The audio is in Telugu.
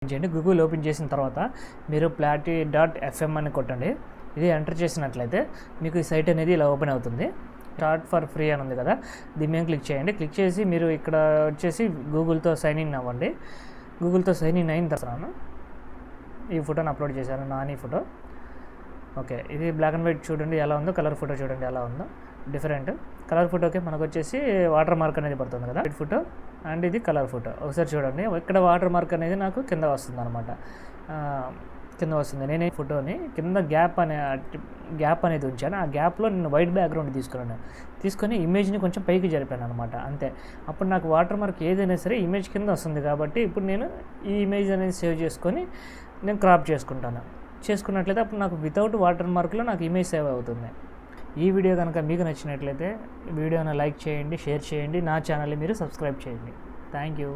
చేయండి. గూగుల్ ఓపెన్ చేసిన తర్వాత మీరు platy.fm అని కొట్టండి. ఇది ఎంటర్ చేసినట్లయితే మీకు ఈ సైట్ అనేది ఇలా ఓపెన్ అవుతుంది. స్టార్ట్ ఫర్ ఫ్రీ అని ఉంది కదా, దీని మీద క్లిక్ చేయండి. క్లిక్ చేసి మీరు ఇక్కడ వచ్చేసి గూగుల్తో సైన్ ఇన్ అవ్వండి. గూగుల్తో సైన్ ఇన్ అయిన తర్వాత ఈ ఫోటోని అప్లోడ్ చేశాను, నాని ఫోటో. ఓకే, ఇది బ్లాక్ అండ్ వైట్ చూడండి ఎలా ఉందో, కలర్ ఫోటో చూడండి ఎలా ఉందో. డిఫరెంట్ కలర్ ఫోటోకి మనకు వచ్చేసి వాటర్ మార్క్ అనేది పడుతుంది కదా, వైట్ ఫోటో అండ్ ఇది కలర్ ఫోటో. ఒకసారి చూడండి, ఇక్కడ వాటర్ మార్క్ అనేది నాకు కింద వస్తుంది అనమాట. కింద వస్తుంది. నేను ఈ ఫోటోని కింద గ్యాప్ అనేది ఉంచాను. ఆ గ్యాప్లో నేను వైట్ బ్యాక్గ్రౌండ్ తీసుకొని ఇమేజ్ని కొంచెం పైకి జరిపాను అనమాట, అంతే. అప్పుడు నాకు వాటర్ మార్క్ ఏదైనా సరే ఇమేజ్ కింద వస్తుంది కాబట్టి ఇప్పుడు నేను ఈ ఇమేజ్ అనేది సేవ్ చేసుకొని నేను క్రాప్ చేసుకున్నట్లయితే అప్పుడు నాకు వితౌట్ వాటర్ మార్క్లో నాకు ఇమేజ్ సేవ్ అవుతుంది. ఈ వీడియో కనుక మీకు నచ్చినట్లయితే వీడియోని లైక్ చేయండి, షేర్ చేయండి, నా ఛానల్ని మీరు సబ్స్క్రైబ్ చేయండి. Thank you.